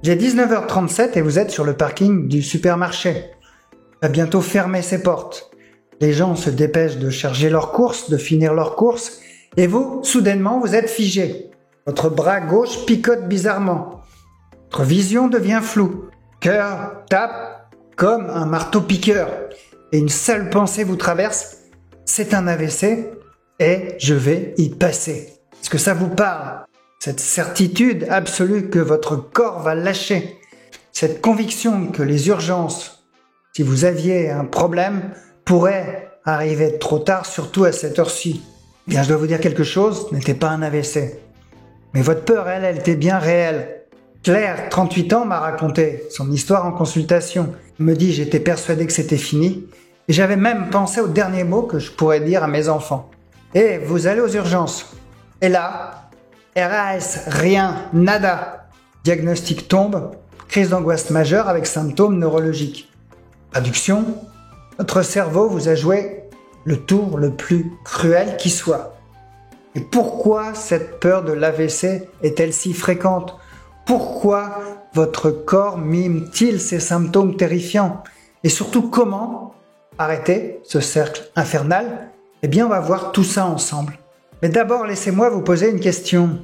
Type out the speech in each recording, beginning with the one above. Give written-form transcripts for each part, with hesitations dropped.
J'ai 19h37 et vous êtes sur le parking du supermarché. Va bientôt fermer ses portes. Les gens se dépêchent de charger leurs courses, de finir leurs courses, et vous, soudainement, vous êtes figé. Votre bras gauche picote bizarrement. Votre vision devient floue. Cœur tape comme un marteau-piqueur. Et une seule pensée vous traverse, c'est un AVC et je vais y passer. Est-ce que ça vous parle? Cette certitude absolue que votre corps va lâcher. Cette conviction que les urgences, si vous aviez un problème, pourraient arriver trop tard, surtout à cette heure-ci. Eh bien, je dois vous dire quelque chose, ce n'était pas un AVC. Mais votre peur, elle était bien réelle. Claire, 38 ans, m'a raconté son histoire en consultation. Elle me dit, j'étais persuadé que c'était fini. Et j'avais même pensé au dernier mot que je pourrais dire à mes enfants. Et vous allez aux urgences. Et là, RAS, rien, nada. Diagnostic tombe, crise d'angoisse majeure avec symptômes neurologiques. Traduction, votre cerveau vous a joué le tour le plus cruel qui soit. Et pourquoi cette peur de l'AVC est-elle si fréquente? Pourquoi votre corps mime-t-il ces symptômes terrifiants? Et surtout, comment arrêter ce cercle infernal? Eh bien, on va voir tout ça ensemble. Mais d'abord, laissez-moi vous poser une question.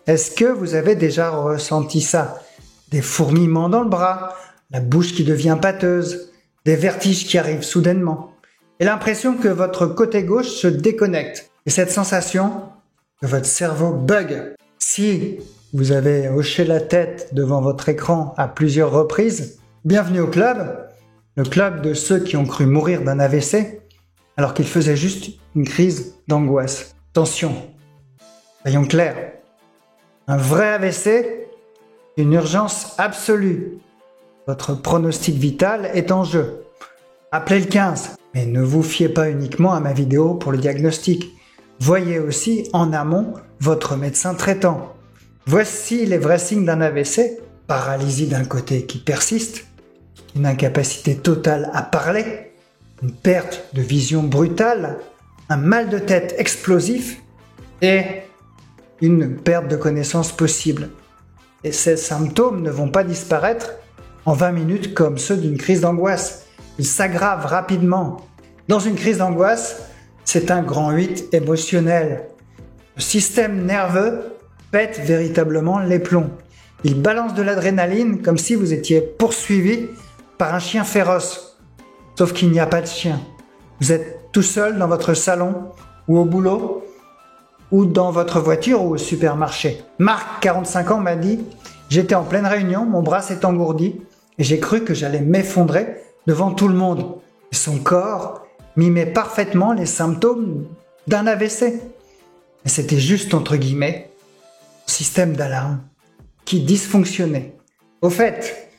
Est-ce que vous avez déjà ressenti ça? Des fourmillements dans le bras, la bouche qui devient pâteuse, des vertiges qui arrivent soudainement, et l'impression que votre côté gauche se déconnecte, et cette sensation que votre cerveau bug. Si vous avez hoché la tête devant votre écran à plusieurs reprises, bienvenue au club, le club de ceux qui ont cru mourir d'un AVC, alors qu'ils faisaient juste une crise d'angoisse. Attention, soyons clairs, un vrai AVC, une urgence absolue. Votre pronostic vital est en jeu. Appelez le 15, mais ne vous fiez pas uniquement à ma vidéo pour le diagnostic. Voyez aussi en amont votre médecin traitant. Voici les vrais signes d'un AVC. Paralysie d'un côté qui persiste, une incapacité totale à parler, une perte de vision brutale, un mal de tête explosif et une perte de connaissance possible. Et ces symptômes ne vont pas disparaître en 20 minutes comme ceux d'une crise d'angoisse. Ils s'aggravent rapidement. Dans une crise d'angoisse, c'est un grand 8 émotionnel. Le système nerveux pète véritablement les plombs. Il balance de l'adrénaline comme si vous étiez poursuivi par un chien féroce. Sauf qu'il n'y a pas de chien. Vous êtes tout seul dans votre salon ou au boulot ou dans votre voiture ou au supermarché. Marc, 45 ans, m'a dit « J'étais en pleine réunion, mon bras s'est engourdi et j'ai cru que j'allais m'effondrer devant tout le monde. » Et son corps mimait parfaitement les symptômes d'un AVC. Et c'était juste entre guillemets un système d'alarme qui dysfonctionnait. Au fait,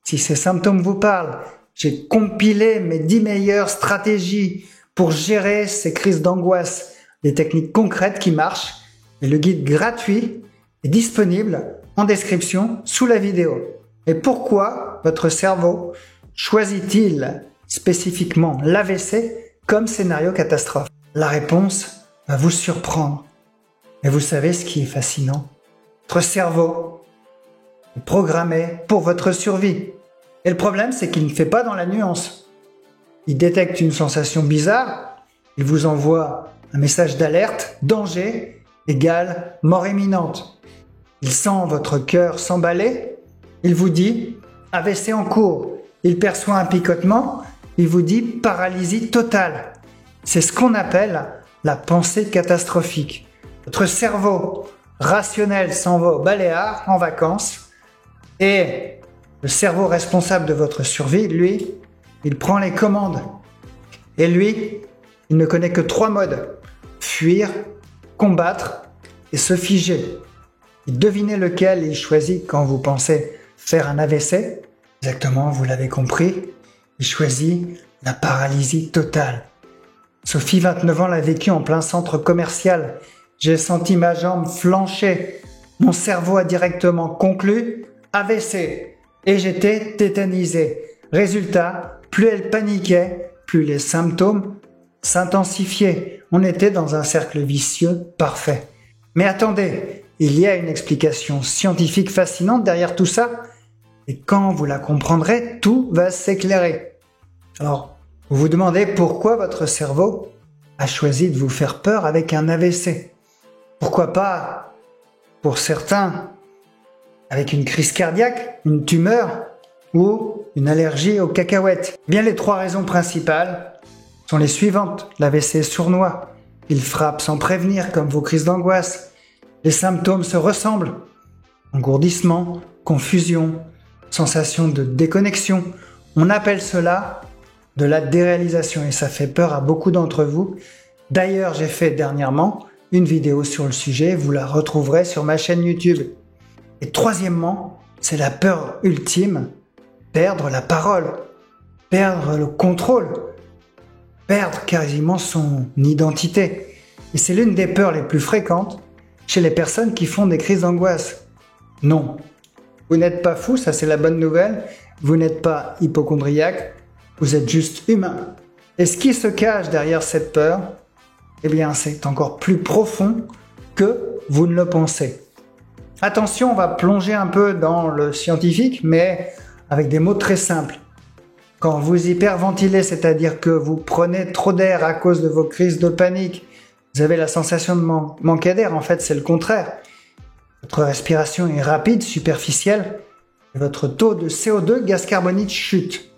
si ces symptômes vous parlent, j'ai compilé mes 10 meilleures stratégies pour gérer ces crises d'angoisse, des techniques concrètes qui marchent, et le guide gratuit est disponible en description sous la vidéo. Et pourquoi votre cerveau choisit-il spécifiquement l'AVC comme scénario catastrophe? La réponse va vous surprendre. Mais vous savez ce qui est fascinant? Votre cerveau est programmé pour votre survie. Et le problème, c'est qu'il ne fait pas dans la nuance. Il détecte une sensation bizarre, il vous envoie un message d'alerte, danger égale mort imminente. Il sent votre cœur s'emballer, il vous dit AVC en cours. Il perçoit un picotement, il vous dit paralysie totale. C'est ce qu'on appelle la pensée catastrophique. Votre cerveau rationnel s'en va au Baléares en vacances et le cerveau responsable de votre survie, lui, il prend les commandes. Et lui, il ne connaît que 3 modes. Fuir, combattre et se figer. Et devinez lequel il choisit quand vous pensez faire un AVC? Exactement, vous l'avez compris. Il choisit la paralysie totale. Sophie, 29 ans, l'a vécu en plein centre commercial. J'ai senti ma jambe flancher. Mon cerveau a directement conclu AVC. Et j'étais tétanisé. Résultat, plus elle paniquait, plus les symptômes s'intensifiaient. On était dans un cercle vicieux parfait. Mais attendez, il y a une explication scientifique fascinante derrière tout ça. Et quand vous la comprendrez, tout va s'éclairer. Alors, vous vous demandez pourquoi votre cerveau a choisi de vous faire peur avec un AVC. Pourquoi pas, pour certains, avec une crise cardiaque, une tumeur ou une allergie aux cacahuètes. Eh bien, les 3 raisons principales sont les suivantes. L'AVC est sournois, il frappe sans prévenir comme vos crises d'angoisse. Les symptômes se ressemblent. Engourdissement, confusion, sensation de déconnexion. On appelle cela de la déréalisation et ça fait peur à beaucoup d'entre vous. D'ailleurs, j'ai fait dernièrement une vidéo sur le sujet, vous la retrouverez sur ma chaîne YouTube. Et troisièmement, c'est la peur ultime, perdre la parole, perdre le contrôle, perdre quasiment son identité. Et c'est l'une des peurs les plus fréquentes chez les personnes qui font des crises d'angoisse. Non, vous n'êtes pas fou, ça c'est la bonne nouvelle, vous n'êtes pas hypocondriaque, vous êtes juste humain. Et ce qui se cache derrière cette peur, eh bien c'est encore plus profond que vous ne le pensez. Attention, on va plonger un peu dans le scientifique, mais avec des mots très simples. Quand vous hyperventilez, c'est-à-dire que vous prenez trop d'air à cause de vos crises de panique, vous avez la sensation de manquer d'air, en fait c'est le contraire. Votre respiration est rapide, superficielle, et votre taux de CO2, gaz carbonique, chute.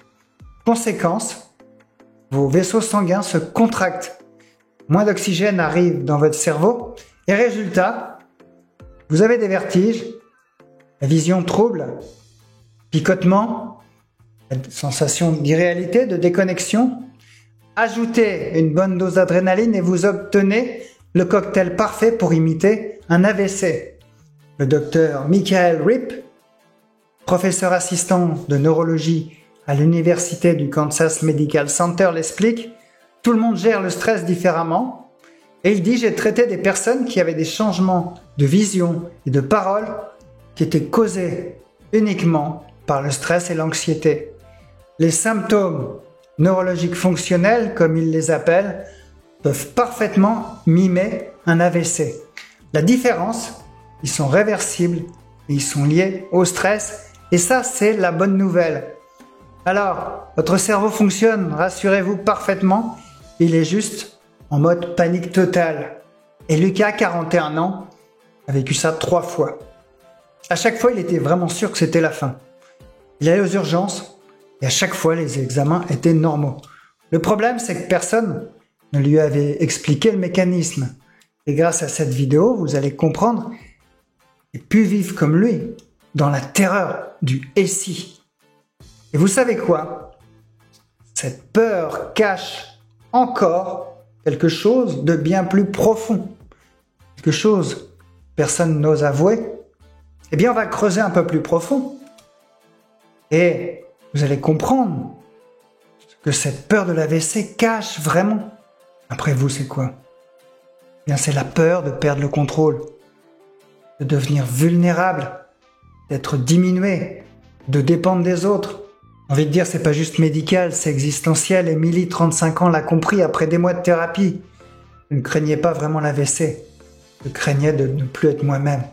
Conséquence, vos vaisseaux sanguins se contractent. Moins d'oxygène arrive dans votre cerveau, et résultat, vous avez des vertiges, la vision trouble, picotement, sensation d'irréalité, de déconnexion. Ajoutez une bonne dose d'adrénaline et vous obtenez le cocktail parfait pour imiter un AVC. Le docteur Michael Rip, professeur assistant de neurologie à l'université du Kansas Medical Center, l'explique. Tout le monde gère le stress différemment. Et il dit, j'ai traité des personnes qui avaient des changements de vision et de parole qui étaient causés uniquement par le stress et l'anxiété. Les symptômes neurologiques fonctionnels, comme ils les appellent, peuvent parfaitement mimer un AVC. La différence, ils sont réversibles et ils sont liés au stress. Et ça, c'est la bonne nouvelle. Alors, votre cerveau fonctionne, rassurez-vous, parfaitement. Il est juste en mode panique totale. Et Lucas, 41 ans, a vécu ça 3 fois. À chaque fois, il était vraiment sûr que c'était la fin. Il allait aux urgences et à chaque fois, les examens étaient normaux. Le problème, c'est que personne ne lui avait expliqué le mécanisme. Et grâce à cette vidéo, vous allez comprendre et plus vivre comme lui, dans la terreur du « et si ». Et vous savez quoi? Cette peur cache encore quelque chose de bien plus profond. Quelque chose que personne n'ose avouer. Eh bien, on va creuser un peu plus profond. Et vous allez comprendre que cette peur de l'AVC cache vraiment. Après vous, c'est quoi? Eh bien, c'est la peur de perdre le contrôle, de devenir vulnérable, d'être diminué, de dépendre des autres. J'ai envie de dire, c'est pas juste médical, c'est existentiel. Émilie, 35 ans, l'a compris après des mois de thérapie. Je ne craignais pas vraiment l'AVC. Je craignais de ne plus être moi-même.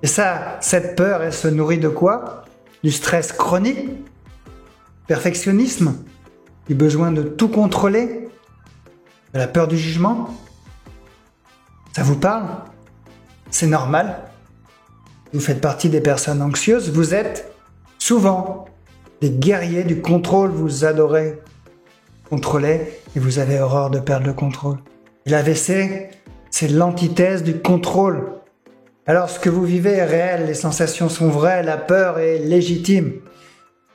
Et ça, cette peur, elle se nourrit de quoi? Du stress chronique, perfectionnisme, du besoin de tout contrôler, de la peur du jugement. Ça vous parle? C'est normal. Vous faites partie des personnes anxieuses. Vous êtes souvent des guerriers du contrôle. Vous adorez contrôler et vous avez horreur de perdre le contrôle. Et l'AVC, c'est l'antithèse du contrôle. Alors ce que vous vivez est réel, les sensations sont vraies, la peur est légitime.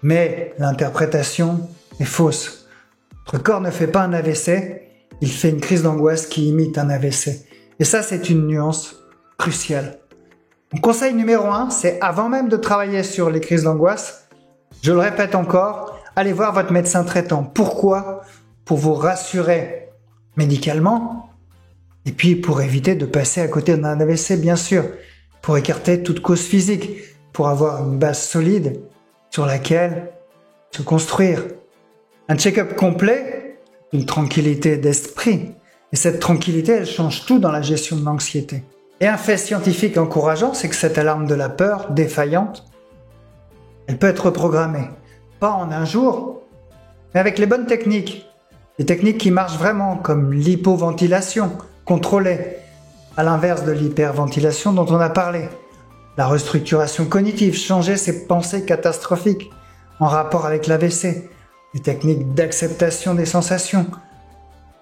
Mais l'interprétation est fausse. Votre corps ne fait pas un AVC, il fait une crise d'angoisse qui imite un AVC. Et ça, c'est une nuance cruciale. Mon conseil numéro 1, c'est avant même de travailler sur les crises d'angoisse, je le répète encore, allez voir votre médecin traitant. Pourquoi? Pour vous rassurer médicalement, et puis pour éviter de passer à côté d'un AVC, bien sûr, pour écarter toute cause physique, pour avoir une base solide sur laquelle se construire. Un check-up complet, une tranquillité d'esprit. Et cette tranquillité, elle change tout dans la gestion de l'anxiété. Et un fait scientifique encourageant, c'est que cette alarme de la peur défaillante, Elle peut être reprogrammée. Pas en un jour, mais avec les bonnes techniques. Des techniques qui marchent vraiment, comme l'hypoventilation, contrôlée, à l'inverse de l'hyperventilation dont on a parlé. La restructuration cognitive, changer ses pensées catastrophiques en rapport avec l'AVC. Les techniques d'acceptation des sensations.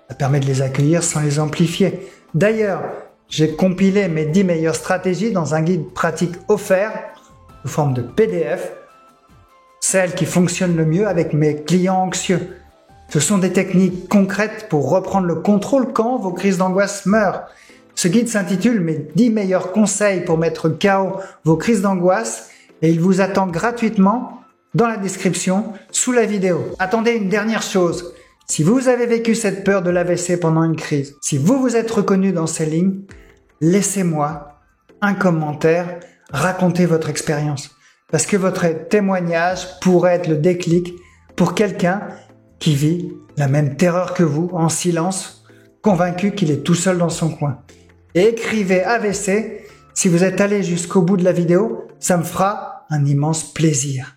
Ça permet de les accueillir sans les amplifier. D'ailleurs, j'ai compilé mes 10 meilleures stratégies dans un guide pratique offert sous forme de PDF, celles qui fonctionnent le mieux avec mes clients anxieux. Ce sont des techniques concrètes pour reprendre le contrôle quand vos crises d'angoisse meurent. Ce guide s'intitule « Mes 10 meilleurs conseils pour mettre KO vos crises d'angoisse » et il vous attend gratuitement dans la description sous la vidéo. Attendez, une dernière chose. Si vous avez vécu cette peur de l'AVC pendant une crise, si vous vous êtes reconnu dans ces lignes, laissez-moi un commentaire, racontez votre expérience. Parce que votre témoignage pourrait être le déclic pour quelqu'un qui vit la même terreur que vous, en silence, convaincu qu'il est tout seul dans son coin. Et écrivez AVC, si vous êtes allé jusqu'au bout de la vidéo, ça me fera un immense plaisir.